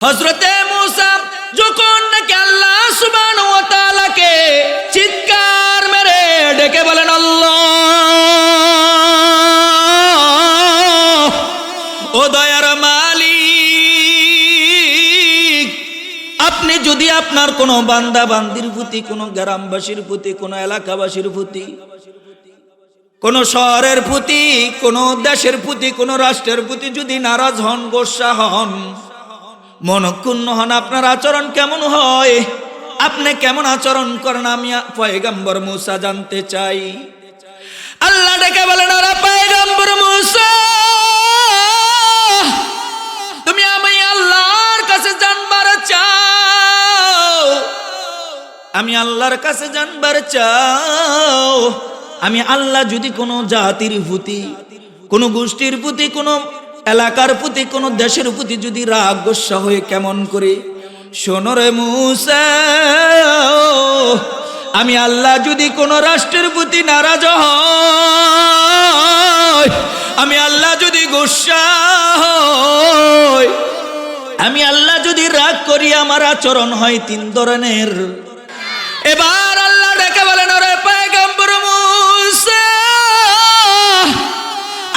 হযরতে মূসা যখন নাকি আল্লাহ সুবহানাহু ওয়া তাআলাকে চিৎকার মেরে ডেকে বলেন, আল্লাহ ও দয়ার মালিক, আপনি যদি আপনার কোনো বান্দা বান্দির প্রতি, কোনো গ্রামবাসীর প্রতি, কোনো এলাকাবাসীর প্রতি, কোন শহরের প্রতি, কোন দেশের প্রতি, কোন রাষ্ট্রের প্রতি যদি নারাজ হন, গোসা হন, মনক্ষুণ্ণ হন, আপনার আচরণ কেমন হয়, আপনি কেমন আচরণ করেন, আমি পয়গম্বর মূসা জানতে চাই। আল্লাহ ডেকে বলেন, আরে পয়গম্বর মূসা, তুমি আমি আল্লাহর কাছে জানবার চাও, আমি আল্লাহর কাছে জানবার চাও, আমি আল্লাহ যদি কোনো জাতির প্রতি, কোনো গোষ্ঠীর প্রতি, কোনো এলাকার প্রতি, কোনো দেশের প্রতি যদি রাগ গোসা হয়ে কেমন করে, শোনো রে মূসা, আমি আল্লাহ যদি কোনো রাষ্ট্রের প্রতি নারাজ হয়, আমি আল্লাহ যদি গোসা হয়, আমি আল্লাহ যদি রাগ করি, আমার আচরণ হয় তিন ধরনের। এবার আল্লাহ ডেকে বলেন, ওরে পয়গম্বর মূসা,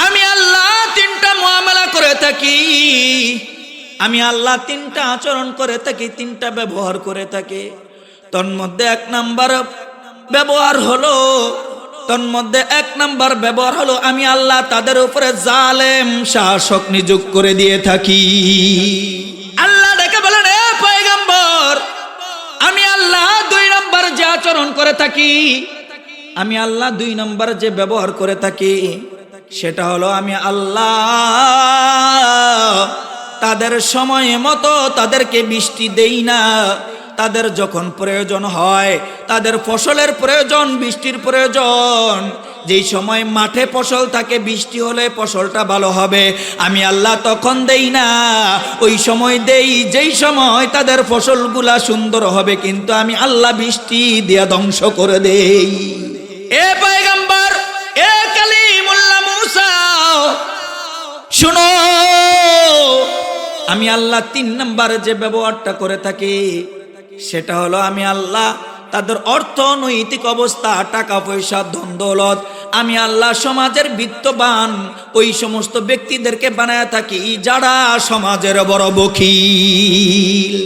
আমি আল্লাহ তিনটা মুআমালা করে থাকি, আমি আল্লাহ তিনটা আচরণ করে থাকি, তিনটা ব্যবহার করে থাকি। তন্মধ্যে এক নাম্বার ব্যবহার হলো আমি আল্লাহ তাদের উপরে জালেম শাসক নিযুক্ত করে দিয়ে থাকি। আল্লাহ ডেকে বলেন, এ পয়গম্বর, আমি আল্লাহ দুই নাম্বার যে আচরণ করে থাকি, আমি আল্লাহ দুই নাম্বার যে ব্যবহার করে থাকি, সেটা হলো আমি আল্লাহ তাদের সময় মতো তাদেরকে বৃষ্টি দেই না। তাদের যখন প্রয়োজন হয়, তাদের ফসলের প্রয়োজন, বৃষ্টির প্রয়োজন, যেই সময় মাঠে ফসল থাকে, বৃষ্টি হলে ফসলটা ভালো হবে, আমি আল্লাহ তখন দেই না, ওই সময় দেই যেই সময় তাদের ফসলগুলা সুন্দর হবে, কিন্তু আমি আল্লাহ বৃষ্টি দিয়া ধ্বংস করে দেই। এ পয়গম্বর, এ কালিমুল্লাহ মূসা, শুনো, আমি আল্লাহ তিন নাম্বার যে ব্যবহারটা করে থাকি, সেটা হলো আমি আল্লাহ তাদের অর্থনৈতিক অবস্থা, টাকা পয়সা, ধন দৌলত, আমি আল্লাহ সমাজের বিত্তবান ওই সমস্ত ব্যক্তিদেরকে বানায় থাকি যারা সমাজের বড় বখিল।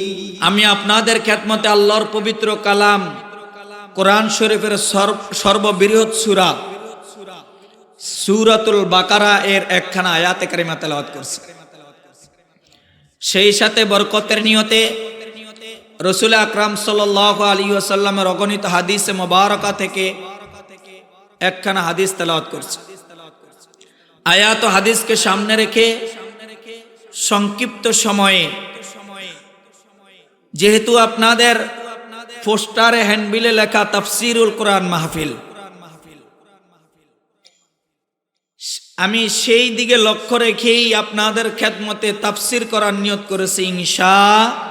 আমি আপনাদের খেদমতে আল্লাহর পবিত্র কালাম কোরআন শরীফের সর্ববৃহৎ সূরা সূরাতুল বাকারা এর একখানা আয়াতে কারিমা তেলাওয়াত করছি। সেই সাথে বরকতের নিয়তে রাসূল আকরাম সাল্লাল্লাহু আলাইহি ওয়াসাল্লামের অগণিত হাদিসে মুবারাকা থেকে একখানা হাদিস তেলাওয়াত করছি। আয়াত ও হাদিসকে সামনে রেখে সংক্ষিপ্ত সময়ে, যেহেতু আপনাদের পোস্টারে হ্যান্ডবিলে লেখা তাফসীরুল কোরআন মাহফিল, আমি সেই দিকে লক্ষ্য রেখেই আপনাদের খেদমতে তাফসীর করার নিয়ত করেছি ইনশাআল্লাহ।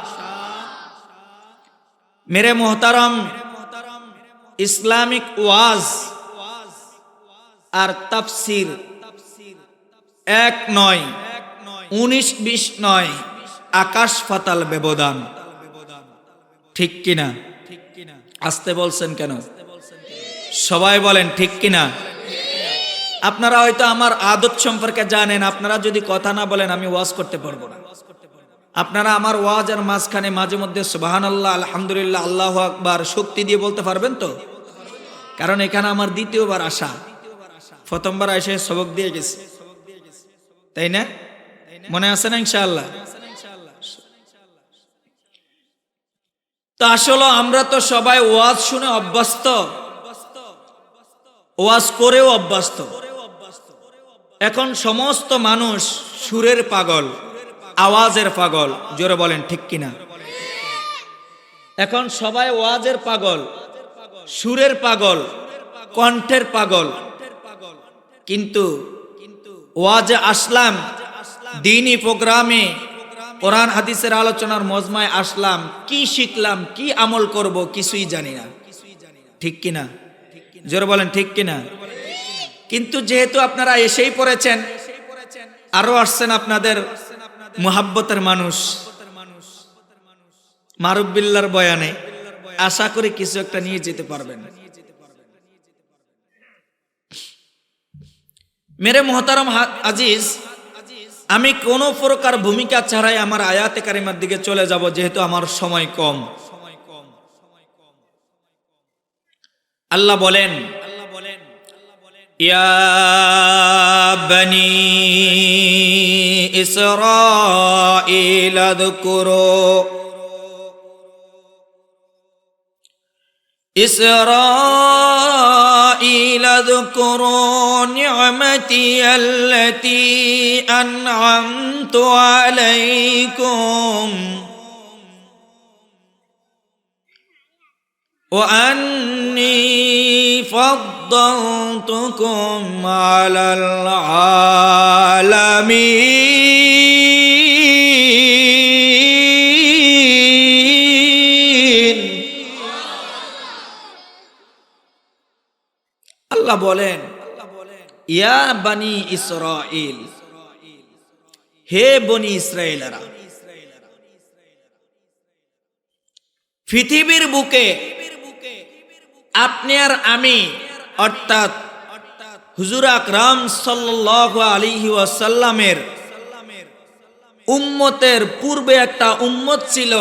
মেরে মোহতারাম, ইসলামিক ওয়াজ আর তাফসীর এক নয়, 19-20 নয়, আকাশ পাতাল ব্যবধান, ঠিক কিনা? আসতে বলছেন কেন? সবাই বলেন ঠিক কিনা? আপনারা হয়তো আমার আদত সম্পর্কে জানেন, আপনারা যদি কথা না বলেন আমি ওয়াজ করতে পারবো না। আপনারা আমার ওয়াজের মাঝখানে মাঝে মধ্যে সুবহানাল্লাহ, আলহামদুলিল্লাহ, আল্লাহু আকবার শক্তি দিয়ে বলতে পারবেন তো? কারণ এখানে আমার দ্বিতীয়বার আসা, প্রথমবার এসে সবক দিয়ে গেছি, তাই না? মনে আছে না ইনশাআল্লাহ? তো আসলে আমরা তো সবাই ওয়াজ শুনে অভ্যস্ত, ওয়াজ করেও অভ্যস্ত। এখন সমস্ত মানুষ সুরের পাগল, আওয়াজের পাগল, জোরে বলেন ঠিক কিনা? এখন সবাই ওয়াজের পাগল, সুরের পাগল, কণ্ঠের পাগল, কিন্তু ওয়াজে আসলাম, দ্বীনি প্রোগ্রামে, কোরআন হাদিসের আলোচনার মজমায় আসলাম, কি শিখলাম, কি আমল করব, কিছুই জানি না, ঠিক কিনা? জোরে বলেন ঠিক কিনা? কিন্তু যেহেতু আপনারা এসেই পড়েছেন, আরো আসছেন আপনাদের মুহাব্বতের মানুষ, মারুফ বিল্লাহর বয়ানে আশা করি কিছু একটা নিয়ে যেতে পারবেন। মেরে মোহতারাম আজিজ, আমি কোন প্রকার ভূমিকা ছাড়াই আমার আয়াতে কারিমার দিকে চলে যাব, যেহেতু আমার সময় কম। আল্লাহ বলেন, ইয়া বনি ইসরাঈল আযকুরু إسرائيل اذكروا نعمتي التي أنعمت عليكم وأني فضلتكم على العالمين। আল্লাহ বলেন, ইয়া বনি ইসরাঈল, হে বনি ইসরাঈলেরা, পৃথিবীর বুকে আপনি আর আমি অর্থাৎ হুজুর আকরাম সাল্লাল্লাহু আলাইহি ওয়াসাল্লামের উম্মতের পূর্বে একটা উম্মত ছিল,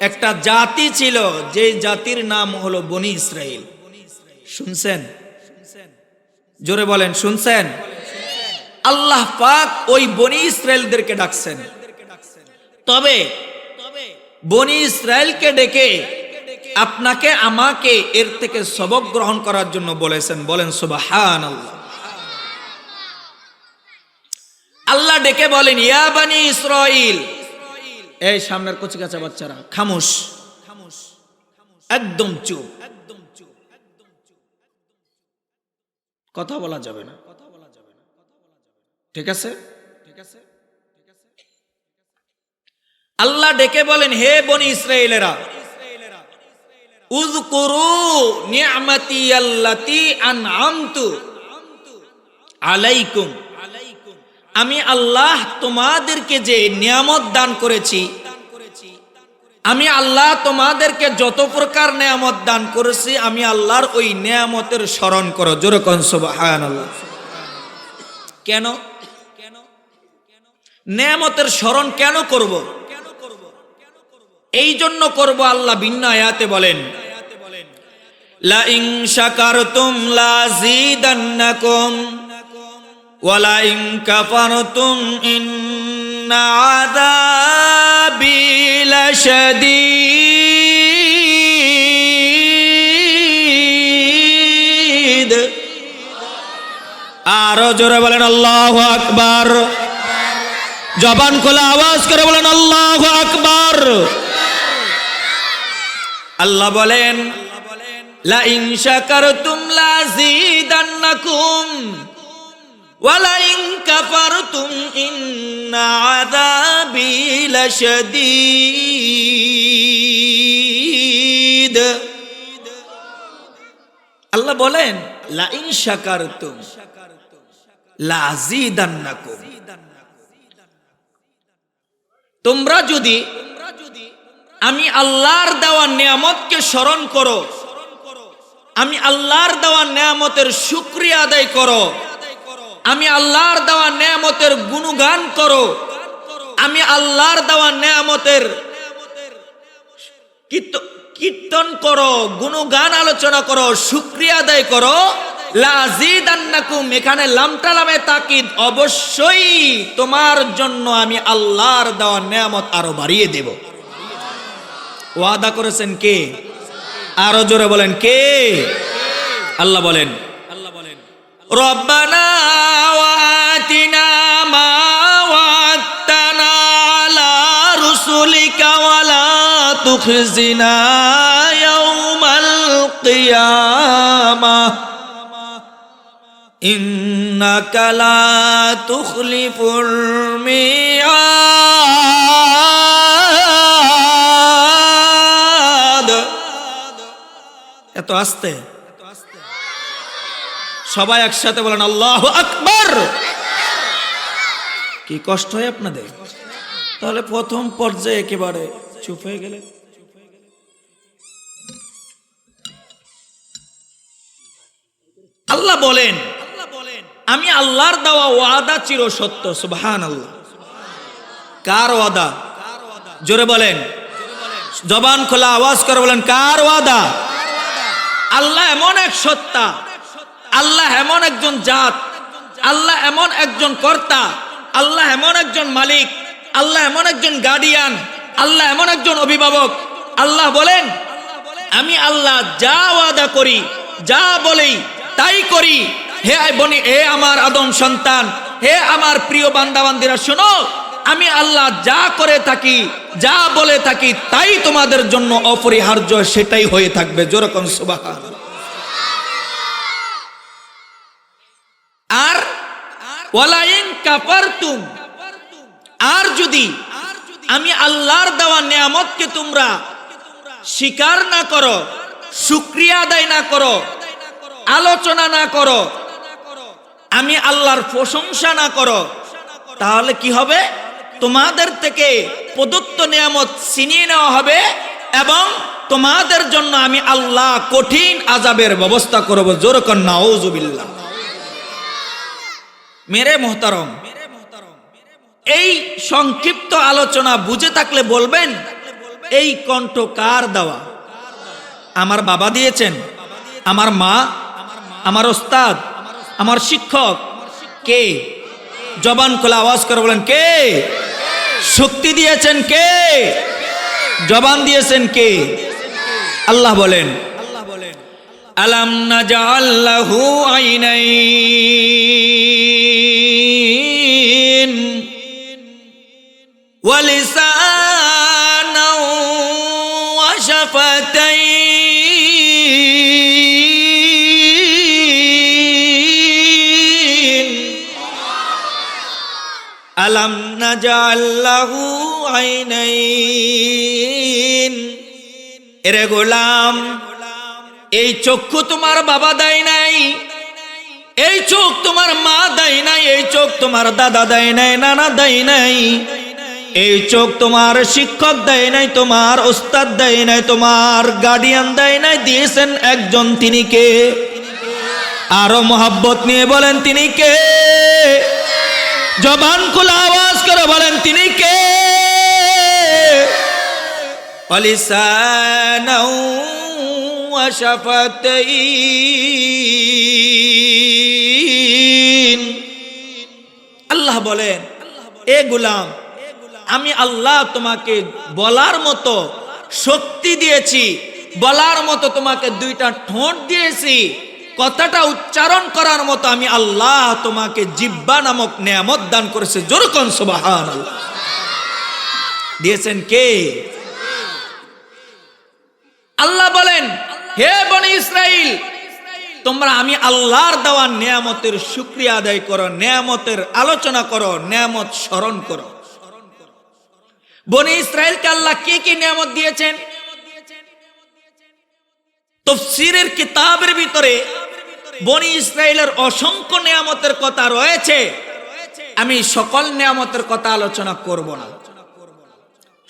একটা জাতি ছিল, যে জাতির নাম হলো বনি ইসরাঈল। শুনছেন? জোরে বলেন, শুনছেন? আল্লাহ পাক ওই বনি ইসরাঈলদেরকে ডাকছেন। তবে বনি ইসরাঈলকে ডেকে আপনাকে আমাকে এর থেকে সবক গ্রহণ করার জন্য বলেছেন। বলেন সুবহানাল্লাহ। আল্লাহ ডেকে বলেন, ইয়া বনি ইসরাঈল, এই সামনের কচি কাঁচা বাচ্চারা খামোশ, একদম চুপ, কথা বলা যাবে না, ঠিক আছে? আল্লাহ ডেকে বলেন, হে বনি ইসরাঈলেরা, উযকুরু নি'মাতি আল্লাতী আন'আমতু আলাইকুম, আমি আল্লাহ তোমাদেরকে যে নিয়ামত দান করেছি, আমি আল্লাহ তোমাদেরকে যত প্রকার নিয়ামত দান করেছি, আমি আল্লাহর ওই নিয়ামতের স্মরণ করো। জোরে কোন সুবহানাল্লাহ। কেন নিয়ামতের স্মরণ কেন করব? এই জন্য করব, আল্লাহ ভিন্ন আয়াতে বলেন, লা ইন শাকারতুম লাযীদান্নাকুম ওয়া লা ইন কাফারতুম ইন্না আযাবি লাশাদীদ। আরো জোরে বলেন আল্লাহু আকবার। জবান খোলা আওয়াজ করে বলেন আল্লাহু আকবার। আল্লাহ বলেন, লা ইন শাকারতুম লাযীদান্নাকুম ওয়া লা ইন কাফারতুম ইন্না আযাবি লাশাদীদ। আল্লাহ বলেন, লা ইন শাকারতুম লাযীদান্নাকুম, তোমরা যদি আমি আল্লাহর দেওয়া নিয়ামতকে স্মরণ করো, আমি আল্লাহর দেওয়া নিয়ামতের শুকরিয়া আদায় করো, আমি আল্লাহর দেওয়া নিয়ামতের গুণগান করো, আমি আল্লাহর দেওয়া নিয়ামতের কীর্তন করো, গুণগান আলোচনা করো, শুকরিয়া আদায় করো, লাযীদান্নাকুম, এখানে লামটা লামে তাকিদ, অবশ্যই তোমার জন্য আমি আল্লাহর দেওয়া নিয়ামত আরো বাড়িয়ে দেব। ওয়াদা করেছেন কে? আরো জোরে বলেন কে? আল্লাহ বলেন, রব্বানা ওয়াতিনা মা ওয়া'আদতানা আলা রুসুলিকা ওয়া লা তুখজিনা ইয়াওমাল কিয়ামাহ ইন্নাকা লা তুখলিফুল মিআদ। এত আস্তে, সবাই একসাথে বলেন আল্লাহু আকবার। কি কষ্ট হয় আপনাদের? তাহলে প্রথম পর্যায়ে একেবারে চুপ হয়ে গেলে আল্লাহ বলেন আমি আল্লাহর দেওয়া ওয়াদা চিরসত্য। সুবহানাল্লাহ। কার ওয়াদা? জোরে বলেন, জবান খোলা আওয়াজ করে বলেন, কার ওয়াদা? আল্লাহ এমন এক সত্তা, আল্লাহ এমন একজন জাত, আল্লাহ এমন একজন কর্তা, আল্লাহ এমন একজন মালিক, আল্লাহ এমন একজন গার্ডিয়ান, আল্লাহ এমন একজন অভিভাবক। আল্লাহ বলেন আমি আল্লাহ যা ওয়াদা করি, যা বলি তাই করি। হে বনি, হে আমার আদম সন্তান, হে আমার প্রিয় বান্দাবান্দিরা, শোনো, আমি আল্লাহ যা করে থাকি, যা বলে থাকি তাই তোমাদের জন্য অপরিহার্য, সেটাই হয়ে থাকবে। জোরে কোন সুবহানাল্লাহ। আর ওয়ালাইন কাফারতুম, আর যদি আমি আল্লাহর দেওয়া নিয়ামতকে তোমরা স্বীকার না করো, শুকরিয়া আদায় না করো, আলোচনা না করো, আমি আল্লাহর প্রশংসা না করো, তাহলে কি হবে? তোমাদের থেকে প্রদত্ত নিয়ামত ছিনিয়ে নেওয়া হবে এবং তোমাদের জন্য আমি আল্লাহ কঠিন আযাবের ব্যবস্থা করব। জোরে কোন নাউযুবিল্লাহ। মেরে মোহতারম, এই সংক্ষিপ্ত আলোচনা বুঝে থাকলে বলবেন এই কণ্ঠ কার দেওয়া? আমার বাবা দিয়েছেন, আমার মা, আমার ওস্তাদ, আমার শিক্ষক? কে? জবান খোলা আওয়াজ করে বলেন, কে? শক্তি দিয়েছেন কে? জবান দিয়েছেন কে? আল্লাহ বলেন আলাম নাজআল লাহু আইনাইন ওয়া লিসানান ওয়া শাফাতাইন। আলাম নাজআল লাহু আইনাইন। এরে গোলাম, এই চক্ষু তোমার বাবা দেয় নাই, এই চোখ তোমার মা দেয় নাই, এই চোখ তোমার দাদা দেয় নাই, নানা দেয় নাই, এই চোখ তোমার শিক্ষক দেয় নাই, তোমার ওস্তাদ দেয় নাই, তোমার গার্ডিয়ান দেয় নাই, দিয়েছেন একজন। তিনি কে? আরো মোহাব্বত নিয়ে বলেন তিনি কে? জবান খোলা আওয়াজ করে বলেন তিনি কে? ওয়ালিসানাউ ওয়া শাফাতাইন। আল্লাহ বলেন এ গোলাম, আমি আল্লাহ তোমাকে বলার মতো শক্তি দিয়েছি, বলার মতো তোমাকে দুইটা ঠোঁট দিয়েছি, কথাটা উচ্চারণ করার মতো আমি আল্লাহ তোমাকে জিহ্বা নামক নিয়ামত দান করেছে। জোরে কোন সুবহানাল্লাহ। দিয়েছেন কে? আল্লাহ বলেন হে বনি ইসরাইল, তোমরা আমি আল্লাহর দেওয়া নিয়ামতের শুকরিয়া আদায় করো, নিয়ামতের আলোচনা করো, নিয়ামত স্মরণ করো। বনি ইসরাইলকে আল্লাহ কি কি নিয়ামত দিয়েছেন? তাফসীরের কিতাবের ভিতরে বনি ইসরাইলের অসংখ্য নিয়ামতের কথা রয়েছে। আমি সকল নিয়ামতের কথা আলোচনা করব না,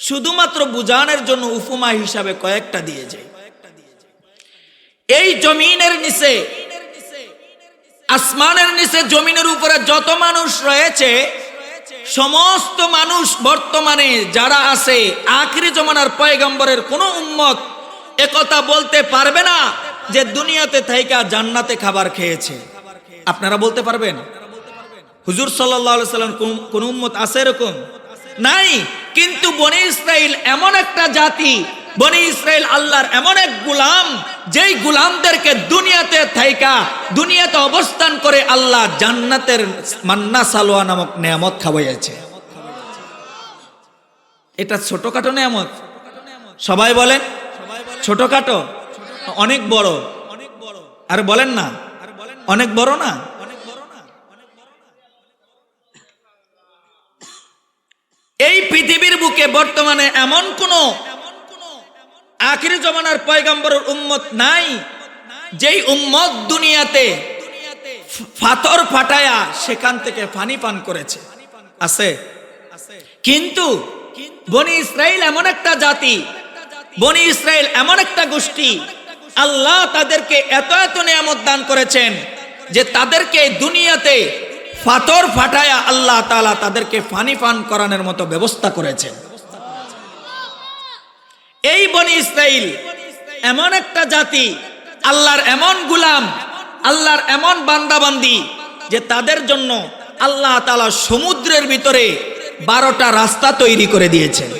শুধুমাত্র বুঝানোর জন্য উপমা হিসাবে কয়েকটা দিয়ে যাই। এই জমিনের নিচে, আসমানের নিচে, জমিনের উপরে যত মানুষ রয়েছে, সমস্ত মানুষ বর্তমানে যারা আছে, আখিরি জমানার পয়গম্বরের কোন উম্মত একথা বলতে পারবে না যে দুনিয়াতে থাইকা জান্নাতে খাবার খেয়েছে। আপনারা বলতে পারবেন? হুজুর সাল্লাল্লাহু আলাইহি সাল্লাম কোন উম্মত আছে এরকম? নাই। কিন্তু বনি ইসরাইল এমন একটা জাতি, বনি ইসরাইল আল্লাহর এমন এক গোলাম, যেই গোলামদেরকে দুনিয়াতে থাইকা, দুনিয়াতে অবস্থান করে আল্লাহ জান্নাতের মান্না সালোয়া নামক নিয়ামত খাওয়াইছে। এটা ছোটখাটো নিয়ামত? সবাই বলেন ছোটখাটো? অনেক বড়। আর বলেন না অনেক বড় না? এই পৃথিবীর বুকে বর্তমানে এমন কোন আখিরি জমানার পয়গম্বরের উম্মত নাই যেই উম্মত দুনিয়াতে পাথর ফাটায়া সেখান থেকে পানি পান করেছে। আছে? কিন্তু বনি ইসরাইল এমন একটা জাতি, বনি ইসরাইল এমন একটা গোষ্ঠী, আল্লাহ তাদেরকে এত এত নিয়ামত দান করেছেন, যে তাদেরকে দুনিয়াতে পাথর ফাটায়া আল্লাহ তাআলা তাদেরকে পানি পান করানোর মতো ব্যবস্থা করেছেন। এই বনি ইসরাইল এমন একটা জাতি, আল্লাহর এমন গোলাম, আল্লাহর এমন বান্দাবান্দি যে তাদের জন্য আল্লাহ তাআলা সমুদ্রের ভিতরে 12টা রাস্তা তৈরি করে দিয়েছেন।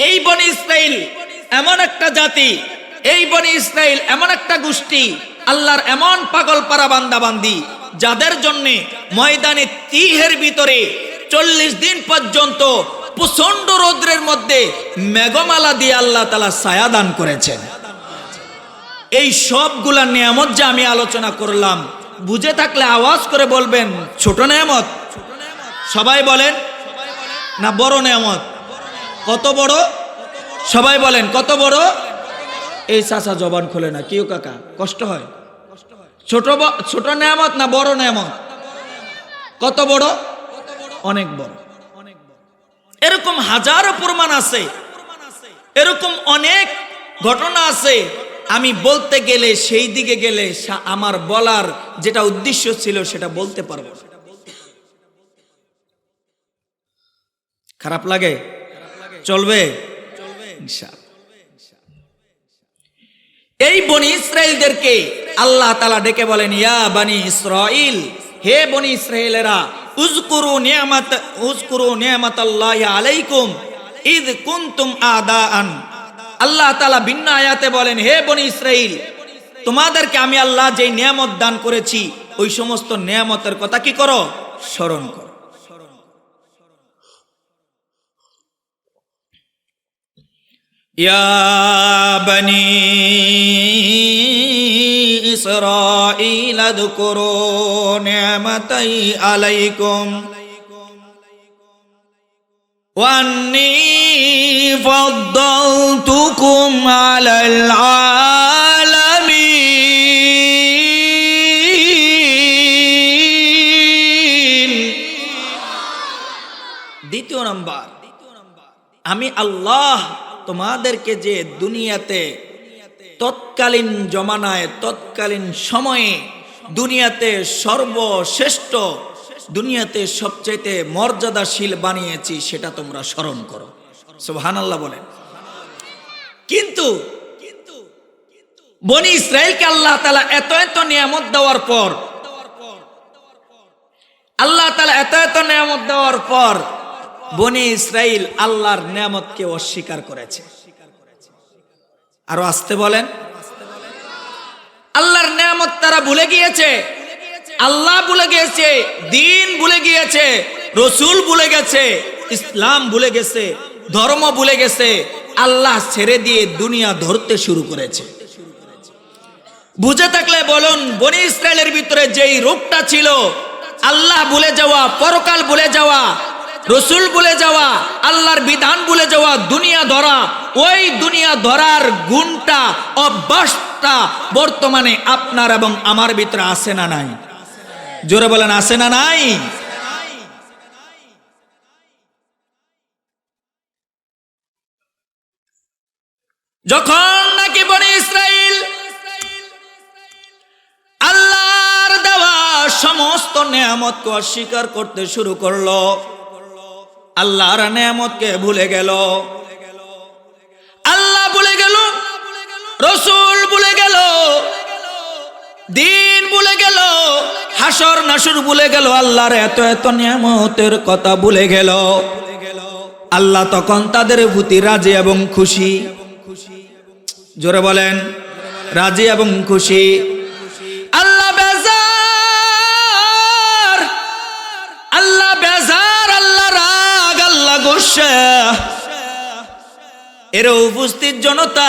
এই বনি ইসরাইল এমন একটা জাতি, এই বনি ইসরাইল এমন একটা গোষ্ঠী, আল্লাহর এমন পাগল পারা বান্দাবান্দি যাদের জন্য ময়দানে তিহের ভিতরে 40 দিন পর্যন্ত প্রচন্ড রৌদ্রের মধ্যে মেঘমালা দিয়ে আল্লাহ তাআলা ছায়া দান করেছেন। এই সবগুলা নিয়ামত যে আমি আলোচনা করলাম, বুঝে থাকলে আওয়াজ করে বলবেন ছোট নিয়ামত? সবাই বলেন না বড় নিয়ামত? কত বড়? সবাই বলেন কত বড়? এই চাচা জবান খোলে না, কিও কাকা কষ্ট হয়? ছোট নিয়ামত না বড় নিয়ামত? কত বড়? অনেক বড়। এরকম হাজারো প্রমাণ আছে, এরকম অনেক ঘটনা আছে। আমি বলতে গেলে, সেই দিকে গেলে আমার বলার যেটা উদ্দেশ্য ছিল সেটা বলতে পারবো না। খারাপ লাগে? চলবে ইনশাআল্লাহ। এই বনি ইসরাইলদেরকে আল্লাহ তাআলা ডেকে বলেন, ইয়া বনি ইসরাইল, হে বনি ইসরাইলেরা, উযকুরু নি'মাতাল্লাহি আলাইকুম ইয কুনতুম আদাআন। আল্লাহ তাআলা ভিন্ন আয়াতে বলেন, হে বনি ইসরাইল, তোমাদেরকে আমি আল্লাহ যে নিয়ামত দান করেছি ওই সমস্ত নিয়ামতের কথা কি করো? স্মরণ করো। ইয়া বনি ইসরাইল আযকুরু নি'মাতাই আলাইকুম ওয়া আন্নী ফাদ্দালতুকুম আলাল আলামিন। দ্বিতীয় নাম্বার, আমি আল্লাহ তোমাদেরকে যে দুনিয়াতে তৎকালীন জমানায়, তৎকালীন সময়ে দুনিয়াতে সর্বশ্রেষ্ঠ, দুনিয়াতে সবচেয়ে মর্যাদাশীল বানিয়েছি সেটা তোমরা স্মরণ করো। সুবহানাল্লাহ বলেন। কিন্তু বনি ইসরাইলকে আল্লাহ তাআলা এত এত নিয়ামত দেওয়ার পর, আল্লাহ তাআলা এত এত নিয়ামত দেওয়ার পর বনি ইসরাইল আল্লাহর নিয়ামতকে অস্বীকার করেছে। আরো আসতে বলেন। আল্লাহর নিয়ামত তারা ভুলে গিয়েছে, আল্লাহ ভুলে গিয়েছে, দ্বীন ভুলে গিয়েছে, রসুল ভুলে গেছে, ইসলাম ভুলে গেছে, ধর্ম ভুলে গেছে, আল্লাহ ছেড়ে দিয়ে দুনিয়া ধরতে শুরু করেছে। বুঝে থাকলে বলুন, বনি ইসরাইলের ভিতরে যেই রোগটা ছিল, আল্লাহ ভুলে যাওয়া, পরকাল ভুলে যাওয়া, রসুল ভুলে যাওয়া, আল্লাহর বিধান ভুলে যাওয়া, দুনিয়া ধরা, ওই দুনিয়া ধরার গুণটা, অভ্যাসটা বর্তমানে আপনার এবং আমার ভিতরে আছে না নাই? জোরে বলেন, আছে না নাই? যখন নাকি বনি ইসরাইল আল্লাহর দেওয়া সমস্ত নিয়ামতকে অস্বীকার করতে শুরু করলো, আল্লাহর নিয়ামতকে ভুলে গেল, আল্লাহ ভুলে গেল, রসুল ভুলে গেল, দ্বীন ভুলে গেল, হাসর নাসুর ভুলে গেল, আল্লাহর এত এত নিয়ামতের কথা ভুলে গেল। আল্লাহ তখন তাদের প্রতি রাজি এবং খুশি। জোরে বলেন, রাজি এবং খুশি। আল্লাহ বেজার, আল্লাহ বেজার, আল্লাহ রাগ, আল্লাহ গোসা। এর উপস্থিত জনতা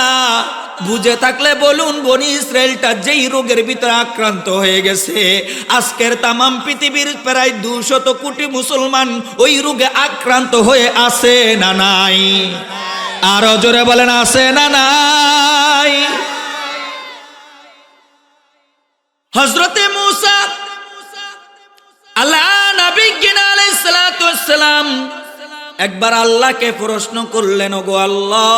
বুঝে থাকলে বলুন, বনি ইসরাইলটা যেই রোগের ভিতরে আক্রান্ত হয়ে গেছে, আজকের তামাম পৃথিবীর প্রায় 200 কোটি মুসলমান ওই রোগে আক্রান্ত হয়ে আছে না নাই? আরো জোরে বলেন, আছে না নাই? হযরতে মূসা আল্লাহ নবী আলাইহিস সালাতু ওয়াস সালাম একবার আল্লাহকে প্রশ্ন করলেন, ওগো আল্লাহ,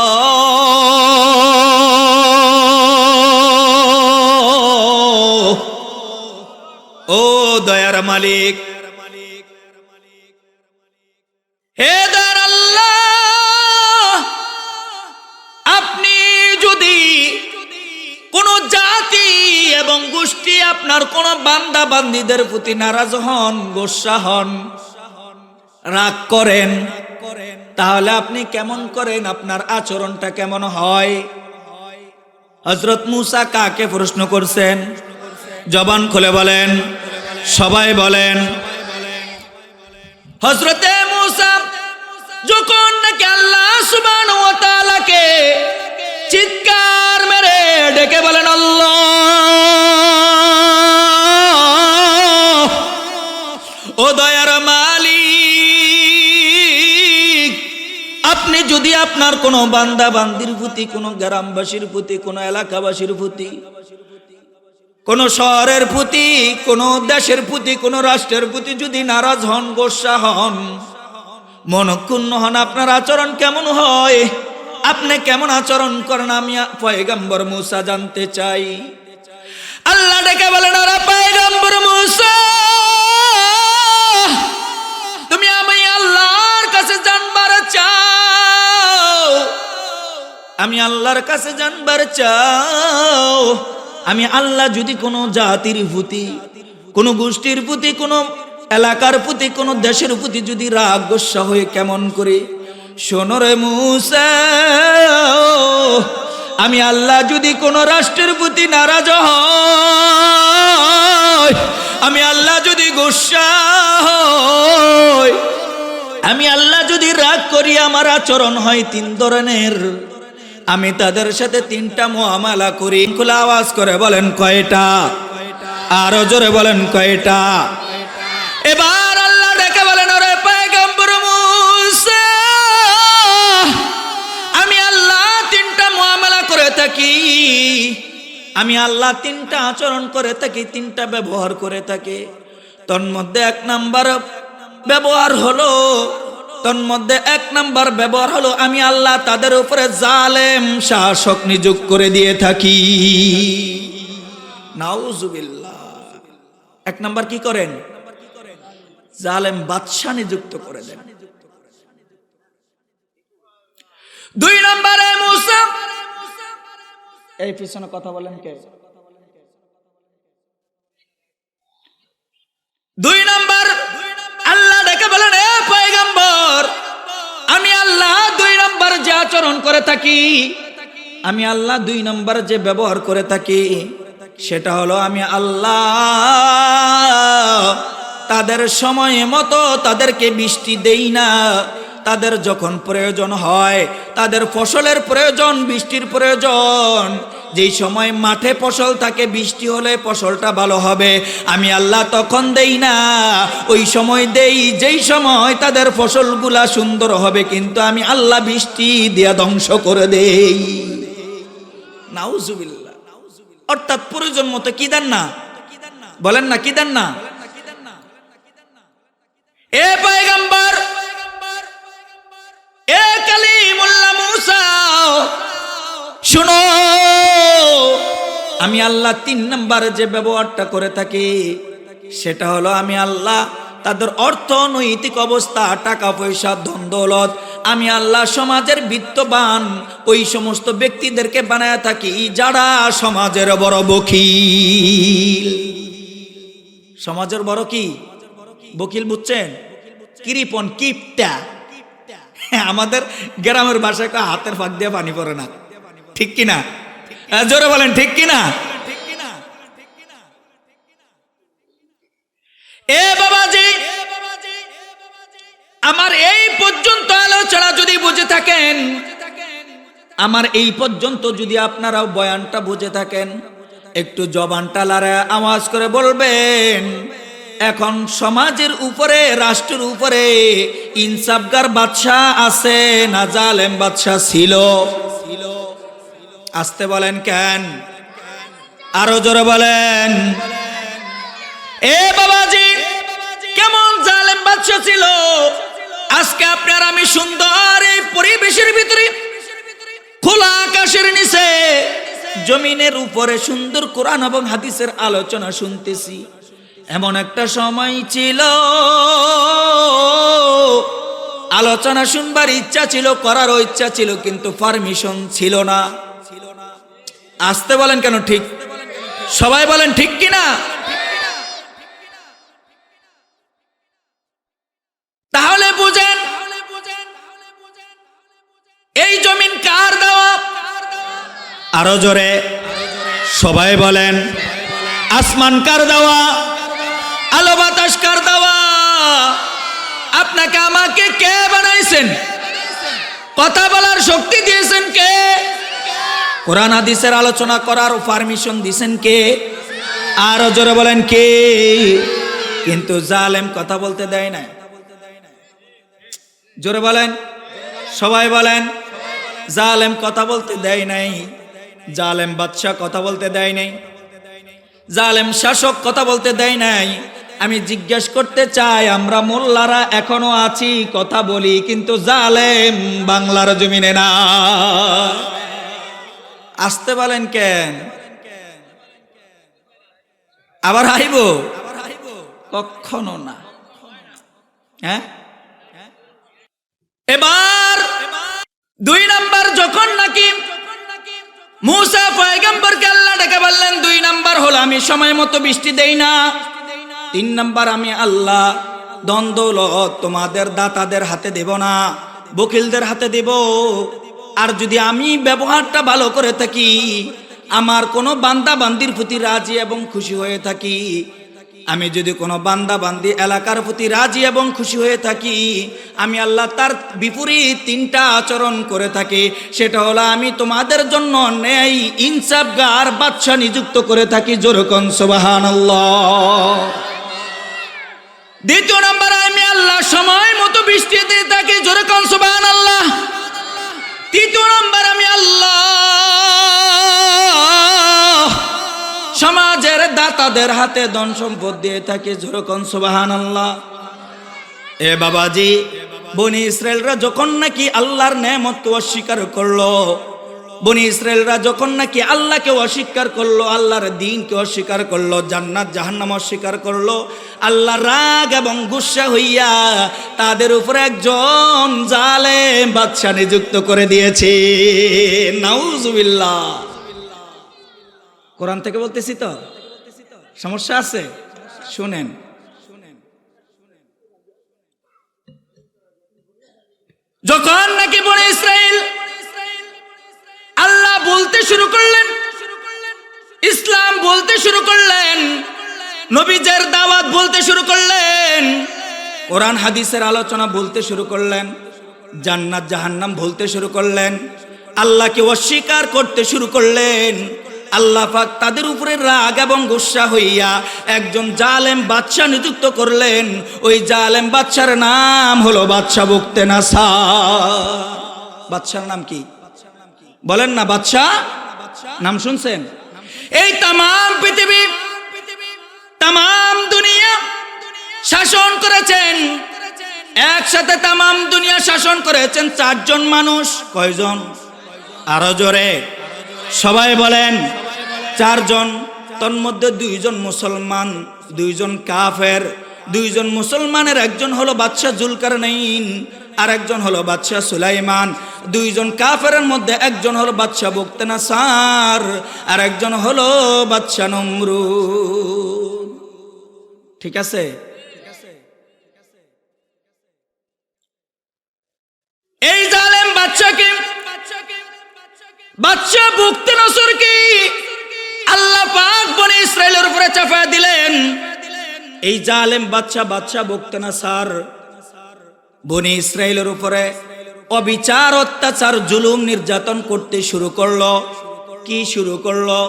ও দয়ার মালিক, হে দয়ার আল্লাহ, আপনি যদি কোন জাতি এবং গোষ্ঠী আপনার কোন বান্দা বান্দীদের প্রতি নারাজ হন, গোসা হন, রাগ করেন, তাহলে আপনি কেমন করেন? আপনার আচরণটা কেমন হয়? হযরত মূসা কাকে প্রশ্ন করছেন? জবান খুলে বলেন, সবাই বলেন। হযরতে মূসা যখন নাকি আল্লাহ সুবহানাহু ওয়া তাআলাকে চিৎকার মেরে ডেকে বলেন, আল্লাহ, ও দয়ার মালিক, আপনি যদি আপনার কোন বান্দা বান্দির প্রতি, কোন গ্রামবাসীর প্রতি, কোন এলাকাবাসীর প্রতি, কোন শহরের প্রতি, কোন দেশের প্রতি, কোন রাষ্ট্রের প্রতি যদি নারাজ হন, গোসা হন, মনক্ষুণ্ণ হন, আপনার আচরণ কেমন হয়? আপনি কেমন আচরণ করেন? আমি পয়গম্বর মূসা জানতে চাই। আল্লাহ ডেকে বলেন, ওরে পয়গম্বর মূসা, তুমি আমি আল্লাহর কাছে জানবার চাও, আমি আল্লাহর কাছে জানবার চাও, আমি আল্লাহ যদি কোনো জাতির প্রতি, কোনো গোষ্ঠীর প্রতি, কোনো এলাকার প্রতি, কোনো দেশের প্রতি যদি রাগ গোসা হয়ে কেমন করে? শোনো রে মূসা, আমি আল্লাহ যদি কোনো রাষ্ট্রের প্রতি নারাজ হই, আমি আল্লাহ যদি গোসা হই, আমি আল্লাহ যদি রাগ করি, আমার আচরণ হয় তিন ধরনের। আমি তাদের সাথে তিনটা মুআমালা করি। খোলা আওয়াজ করে বলেন কয়টা? আরো জোরে বলেন কয়টা? এবার আল্লাহ ডেকে বলেন, ওরে পয়গম্বর মূসা, আমি আল্লাহ তিনটা মুআমালা করে থাকি, আমি আল্লাহ তিনটা আচরণ করে থাকি, তিনটা ব্যবহার করে থাকি। তন্মধ্যে এক নাম্বার ব্যবহার হলো আমি আল্লাহ তাদের উপরে জালেম শাসক নিযুক্ত করে দিয়ে থাকি। নাউজুবিল্লাহ। এক নাম্বার কি করেন? জালেম বাদশা নিযুক্ত করে দেন। দুই নম্বরে মূসা, এই পিছনে কথা বলেন কে? দুই নম্বর আল্লাহ ডেকে বলেন, এ পয়গম্বর, আমি আল্লাহ দুই নম্বর যে আচরণ করে থাকি, আমি আল্লাহ দুই নম্বর যে ব্যবহার করে থাকি, সেটা হলো আমি আল্লাহ তাদের সময় মতো তাদেরকে বৃষ্টি দেই না। তাদের যখন প্রয়োজন হয়, তাদের ফসলের প্রয়োজন, বৃষ্টির প্রয়োজন, যেই সময় মাঠে ফসল থাকে, বৃষ্টি হলে ফসলটা ভালো হবে, আমি আল্লাহ তখন দেই না, ওই সময় দেই যেই সময় তাদের ফসলগুলা সুন্দর হবে, কিন্তু আমি আল্লাহ বৃষ্টি দিয়া ধ্বংস করে দেই। নাউজুবিল্লাহ। অর্থাৎ প্রয়োজন মতো কি দেন না? বলেন না, কি দেন না? এ পয়গম্বর, এ কালিমুল্লাহ মূসা, শুনো, আমি আল্লাহ তিন নম্বর যে ব্যবহারটা করে থাকি, সেটা হলো আমি আল্লাহ তাদের অর্থনৈতিক অবস্থা, টাকা পয়সা, ধন দৌলত, আমি আল্লাহ সমাজের বিত্তবান ওই সমস্ত ব্যক্তিদেরকে বানায় থাকি যারা সমাজের বড় বকিল। সমাজের বড় কি? বকিল, বুঝছেন? কিরিপন, কিপটা। আমাদের গ্রামের ভাষায় হাতের ফাঁক দিয়ে পানি পড়ে না, ঠিক কিনা? জোরে বলেন ঠিক কিনা? এ বাবাজি, আমার এই পর্যন্ত আলোচনা যদি বুঝে থাকেন, আমার এই পর্যন্ত যদি আপনারাও বয়ানটা বুঝে থাকেন, একটু জবানটা লড়ায় আওয়াজ করে বলবেন, এখন সমাজের উপরে, রাষ্ট্রের উপরে ইনসাফগার বাদশা আছে না জালেম বাদশা ছিল? আসতে বলেন কেন? আরো জোরে বলেন। এ বাবাজি, কেমন জালেম বাদশা ছিল? আজকে আপনার আমি সুন্দর এই পরিবেশের ভিতরে, খোলা আকাশের নিচে, জমিনের উপরে সুন্দর কোরআন এবং হাদিসের আলোচনা শুনতেছি। এমন একটা সময় ছিল, আলোচনা শুনবার ইচ্ছা ছিল, করার ইচ্ছা ছিল, কিন্তু পারমিশন ছিল না। আসতে বলেন কেন? ঠিক, সবাই বলেন ঠিক কিনা? তাহলে বুঝেন, এই জমিন কার দেওয়া? আরো জোরে সবাই বলেন। আসমান কার দেওয়া? আলো বাতাস কার দেওয়া? আপনাকে আমাকে কে বানাইছেন? কথা বলার শক্তি দিয়েছেন কে? কোরআন হাদিসের আলোচনা করার পারমিশন দিয়েছেন কে? আরো জোরে বলেন কে? কিন্তু জালেম কথা বলতে দেয় না। জোরে বলেন, সবাই বলেন। জালেম কথা বলতে দেয় নাই, জালেম বাদশা কথা বলতে দেয় নাই, জালেম শাসক কথা বলতে দেয় নাই। আমি জিজ্ঞেস করতে চাই, আমরা মোল্লারা এখনো আছি, কথা বলি, কিন্তু জালেম বাংলার জমিনে না। আসতে বলেন কেন? আবার আইব? কখনো না। হ্যাঁ, এবার 2 নাম্বার, যখন নাকি মুসা পয়গম্বরকে আল্লাহ ডেকে বললেন, 2 নাম্বার হলো আমি সময় মতো বৃষ্টি দেই না, 3 নাম্বার আমি আল্লাহ ধন দৌলত তোমাদের দাতাদের হাতে দেব না, বকিলদের হাতে দেব। আর যদি আমি ব্যবহারটা ভালো করে থাকি, আমার কোনো বান্দা বান্দির প্রতি রাজি এবং খুশি হয়ে থাকি, আমি যদি কোনো বান্দা বান্দি এলাকার প্রতি রাজি এবং খুশি হয়ে থাকি, আমি আল্লাহ তার বিপরীত 3টা আচরণ করে থাকি। সেটা হলো আমি তোমাদের জন্য ন্যায় ইনসাফগার বাদশা নিযুক্ত করে থাকি। জোরকন সুবহানাল্লাহ। 2 নাম্বার, আমি আল্লাহ সময় মতো বৃষ্টি দিয়ে থাকি। জোরকন সুবহানাল্লাহ। 3 নাম্বার, আমি আল্লাহ সমাজের দাতাদের হাতে ধন সম্পদ দিয়ে থাকে। জোরকন সুবহানাল্লাহ। এ বাবাজি, বনি ইসরায়েলরা যখন নাকি আল্লাহর নেয়ামতকে অস্বীকার করলো, বনি ইসরায়েলরা যখন নাকি আল্লাহকে অস্বীকার করলো, আল্লাহর দ্বীনকে অস্বীকার করলো, জান্নাত জাহান্নাম অস্বীকার করলো, আল্লাহ রাগ এবং গুসা হইয়া তাদের উপরে একজন জালেম বাদশা নিযুক্ত করে দিয়েছে। নাউজুবিল্লাহ। কোরআন থেকে বলতেছি তো, সমস্যা আছে? শুনেন, যখন নাকি বনি ইসরাইল আল্লাহ বলতে শুরু করলেন, ইসলাম বলতে শুরু করলেন, নবীদের দাওয়াত বলতে শুরু করলেন, কোরআন হাদিসের আলোচনা বলতে শুরু করলেন, জান্নাত জাহান্নাম বলতে শুরু করলেন, আল্লাহকে অস্বীকার করতে শুরু করলেন, আল্লাহ পাক তাদের উপরে রাগ এবং গুসা হইয়া একজন জালেম বাদশা নিযুক্ত করলেন। ওই জালেম বাদশার নাম হলো বাদশা বুখতেনাসার। বাদশার নাম কি বলেন না? বাদশা নাম শুনছেন? এই তাম পৃথিবী, তাম দুনিয়া শাসন করেছেন, একসাথে তাম দুনিয়া শাসন করেছেন 4 জন মানুষ। কয়জন? আরো জোরে সবাই বলেন। 4 জন। তন্মধ্যে 2 জন মুসলমান, 2 জন কাফের। 2 জন মুসলমানের একজন হলো বাদশা জুলকারনাইন, আর একজন হলো বাদশা সুলাইমান। 2 জন কাফেরের মধ্যে একজন হলো বাদশা বুখতেনাসার, আর একজন হলো বাদশা নমরুদ। ঠিক আছে? এই জালেম বাদশাকে, বাদশা বুখতেনাসরকে আল্লাহ পাক বনি ইসরাইলের উপরে চাপায় দিলেন। এই জালেম বাদশা, বাদশা বুখতেনাসর বনি ইসরাইলের উপরে অবিচার, অত্যাচার, জুলুম, নির্যাতন করতে শুরু করলো। কি শুরু করলো?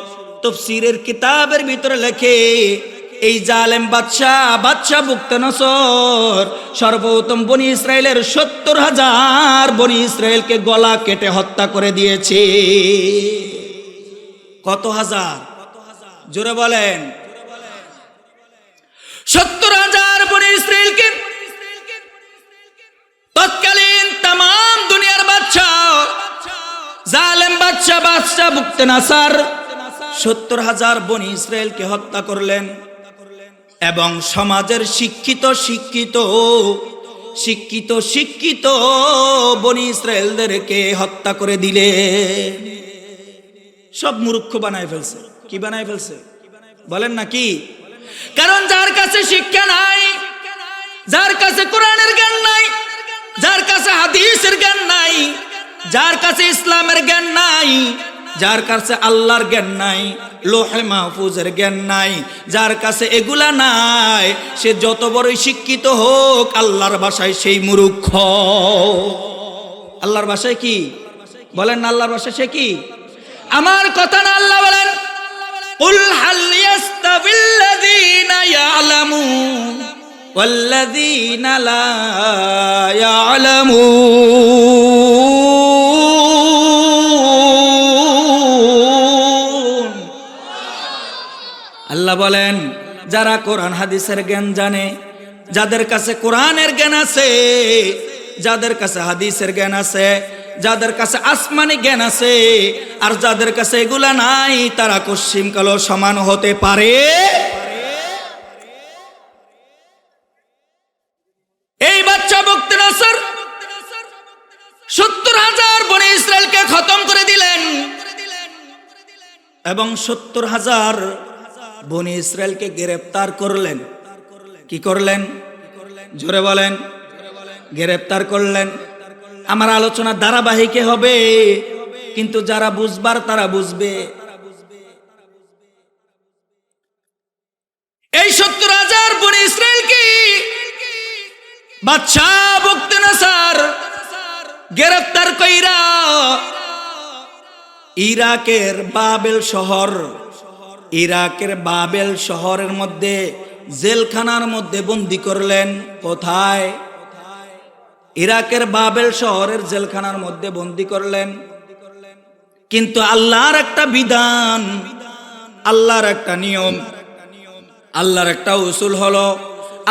তাফসীরের কিতাবের ভিতরে লেখে, এই জালেম বাদশা, বাদশা বুখতেনাসর সর্বপ্রথম বনি ইসরাইলের 70,000 বনি ইসরাইলকে গলা কেটে হত্যা করে দিয়েছে। কত হাজার? জোরে বলেন। 70,000 বনি ইসরাইলকে তৎকালীন তাম দুনিয়ার বাদশা, জালেম বাদশা, বাদশা বুখতেনাসর 70,000 বনি ইসরাইলকে হত্যা করলেন। এবং সমাজের শিক্ষিত শিক্ষিত শিক্ষিত শিক্ষিত বনি ইসরায়েলদেরকে হত্যা করে দিলে। সব মূর্খ বানায় ফেলছে। কি বানায় ফেলছে বলেন না কি? কারণ যার কাছে শিক্ষা নাই, যার কাছে কোরআনের জ্ঞান নাই, যার কাছে হাদিসের জ্ঞান নাই, যার কাছে ইসলামের জ্ঞান নাই, যার কাছে আল্লাহর জ্ঞান নাই, লোহে মাহফুজের জ্ঞান নাই, যার কাছে এগুলা নাই, সে যত বড়ই শিক্ষিত হোক আল্লাহর ভাষায় সেই মূর্খ। আল্লাহর ভাষায় কি বলেন না? আল্লাহর ভাষায় সে কি? আমার কথা না, আল্লাহ বলেন কুল হাল ইয়াস্তাবিল্লাযীনা ইয়ালামুন ওয়াল্লাযীনা লা ইয়ালামুন। আল্লাহ বলেন যারা কোরআন হাদিসের জ্ঞান জানে, যাদের কাছে কোরআনের জ্ঞান আছে, যাদের কাছে হাদিসের জ্ঞান আছে, যাদের কাছে আসমানি জ্ঞান আছে, আর যাদের কাছে এগুলা নাই, তারা কশ্চিম কালো সমান হতে পারে? এই বাচ্চা বক্তি নাসর 70,000 বনি ইসরায়েলকে খতম করে দিলেন এবং 70,000 বনি ইসরায়েলকে গ্রেফতার করলেন। কি করলেন? জোরে বলেন। গ্রেফতার করলেন। আমার আলোচনা ধারাবাহিক হবে, কিন্তু যারা বুঝবার তারা বুঝবে। এই 70,000 বনি ইসরায়েল কি বাদশা বক্তি নাসর গ্রেফতার কইরা ইরাকের বাবেল শহরের মধ্যে জেলখানার মধ্যে বন্দী করলেন। কোথায়? ইরাকের বাবেল শহরের জেলখানার মধ্যে বন্দী করলেন। কিন্তু আল্লাহর একটা বিধান, আল্লাহর একটা নিয়ম, আল্লাহর একটা উসুল হলো,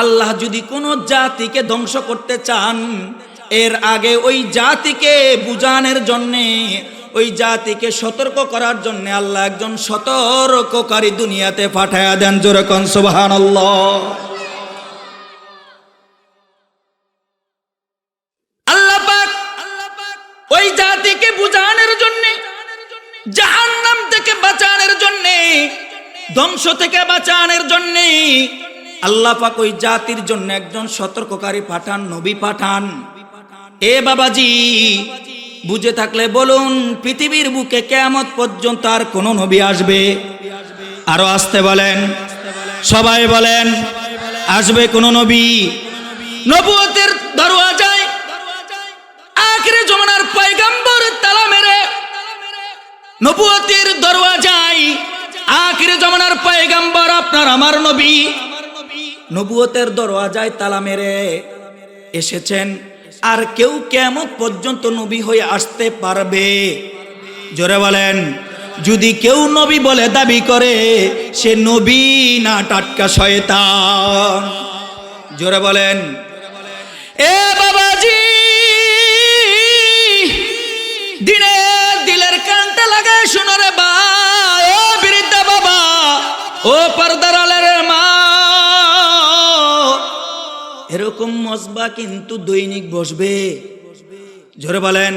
আল্লাহ যদি কোনো জাতিকে ধ্বংস করতে চান, এর আগে ওই জাতিকে বুঝানোর জন্যে, ওই জাতিকে সতর্ক করার জন্য আল্লাহ একজন সতর্ককারী দুনিয়াতে পাঠায়া দেন। জোরে কোন সুবহানাল্লাহ। আল্লাহ পাক ওই জাতিকে বুঝানোর জন্য, জাহান্নাম থেকে বাঁচানোর জন্য, ধ্বংস থেকে বাঁচানোর জন্য আল্লাহ পাক ওই জাতির জন্য একজন সতর্ককারী পাঠান, নবী পাঠান। এ বাবাজি, বুঝে থাকলে বলুন, পৃথিবীর বুকে কিয়ামত পর্যন্ত আর কোন নবী আসবে? আরো আসতে বলেন, সবাই বলেন, আসবে কোন নবী? নবুয়তের দরওয়াজায় আখিরে জমানার পয়গম্বর তালা মেরে, নবুয়তের দরওয়াজায় আখিরে জমানার পয়গম্বর আপনার আমার নবী নবুয়তের দরওয়াজায় তালা মেরে এসেছেন। আর কেউ কিয়ামত পর্যন্ত নবী হয়ে আসতে পারবে? জোরে বলেন। যদি কেউ নবী বলে দাবি করে, সে নবী না টাটকা শয়তান। জোরে বলেন। এ বাবাজি, দিনে দিলের কানটা লাগায় শুনো রে বা, ও বৃদ্ধা বাবা, ও পর্দার আলের মা, এরকম মজবা কিন্তু দৈনিক বসবে। জোরে বলেন।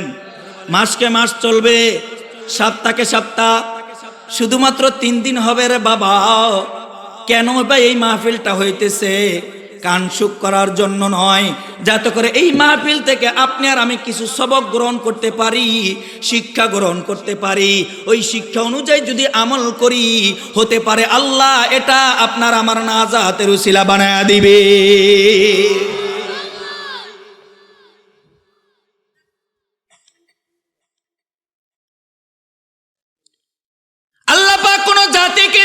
মাসকে মাস চলবে, সপ্তাহকে সপ্তাহ, শুধুমাত্র 3 দিন হবে রে বাবা। কেন ভাই এই মাহফিলটা হইতেছে? কান সুখ করার জন্য নয়, যাতে করে এই মাহফিল থেকে আপনি আর আমি কিছু সবক গ্রহণ করতে পারি, শিক্ষা গ্রহণ করতে পারি। ওই শিক্ষা অনুযায়ী যদি আমল করি, হতে পারে আল্লাহ এটা আপনার আমার নাজাতের উসিলা বানায়া দিবে। আল্লাহ পাক কোন জাতিকে,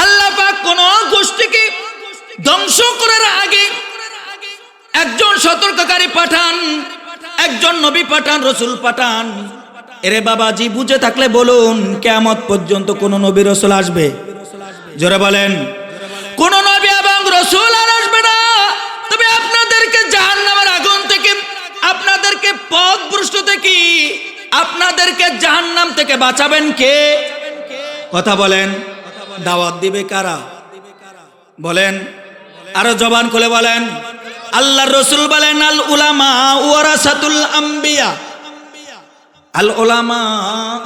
আল্লাহ পাক কোন গোষ্ঠীকে ধ্বংস করার আগে একজন সতর্ককারী পাঠান, একজন নবী পাঠান, রসুল পাঠান। এরে বাবাজি, বুঝে থাকলে বলুন, কিয়ামত পর্যন্ত কোন নবী রসুল আসবে? জোরে বলেন। কোন নবী এবং রসুল আর আসবে না। তবে আপনাদেরকে জাহান্নামের আগুন থেকে, আপনাদেরকে পথভ্রষ্ট থেকে, আপনাদেরকে জাহান্নাম থেকে বাঁচাবেন কে? কথা বলেন। দাওয়াত দিবে কারা? বলেন, আরো জবান খুলে বলেন। আল্লাহর রাসূল বলেন, আল উলামা ওয়ারাসাতুল আম্বিয়া, আল উলামা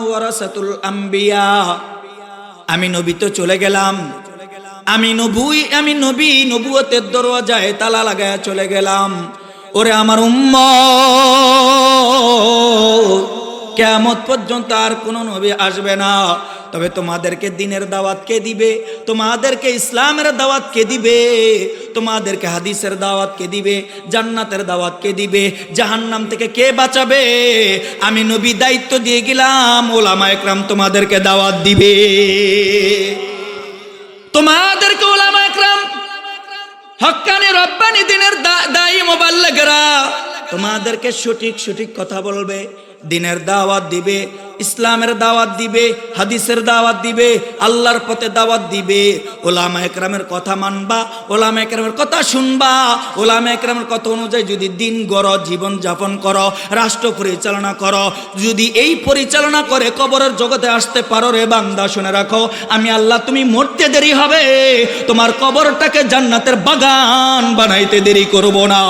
ওয়ারাসাতুল আম্বিয়া। আমি নবী তো চলে গেলাম, আমি নবী নবুয়তের দরওয়াজায় তালা লাগায়া চলে গেলাম। ওরে আমার উম্মত, কিয়ামত পর্যন্ত আর কোনো নবী আসবে না। তবে তোমাদেরকে দিনের দাওয়াত কে দিবে? তোমাদেরকে ইসলামের দাওয়াত কে দিবে? তোমাদেরকে হাদিসের দাওয়াত কে দিবে? জান্নাতের দাওয়াত কে দিবে? জাহান্নাম থেকে কে বাঁচাবে? আমি নবী দায়িত্ব দিয়ে গেলাম, ওলামা একরাম তোমাদেরকে দাওয়াত দিবে। তোমাদেরকে ওলামা একরাম, হক্কানি রব্বানি দিনের দায়ী মুবাল্লিগরা তোমাদেরকে সঠিক কথা বলবে, দিনের দাওয়াত দিবে, ইসলামের দাওয়াত দিবে, হাদিসের দাওয়াত দিবে, আল্লাহর পথে দাওয়াত দিবে। ওলামা একরামের কথা মানবা, ওলামা একরামের কথা শুনবা, ওলামা একরামের কথা অনুযায়ী যদি দিন গড়ো, জীবন যাপন করো, রাষ্ট্র পরিচালনা করো, যদি এই পরিচালনা করে কবরের জগতে আসতে পারো, রে বান্দা শুনে রাখো, আমি আল্লাহ তুমি মরতে দেরি হবে, তোমার কবরটাকে জান্নাতের বাগান বানাইতে দেরি করব না।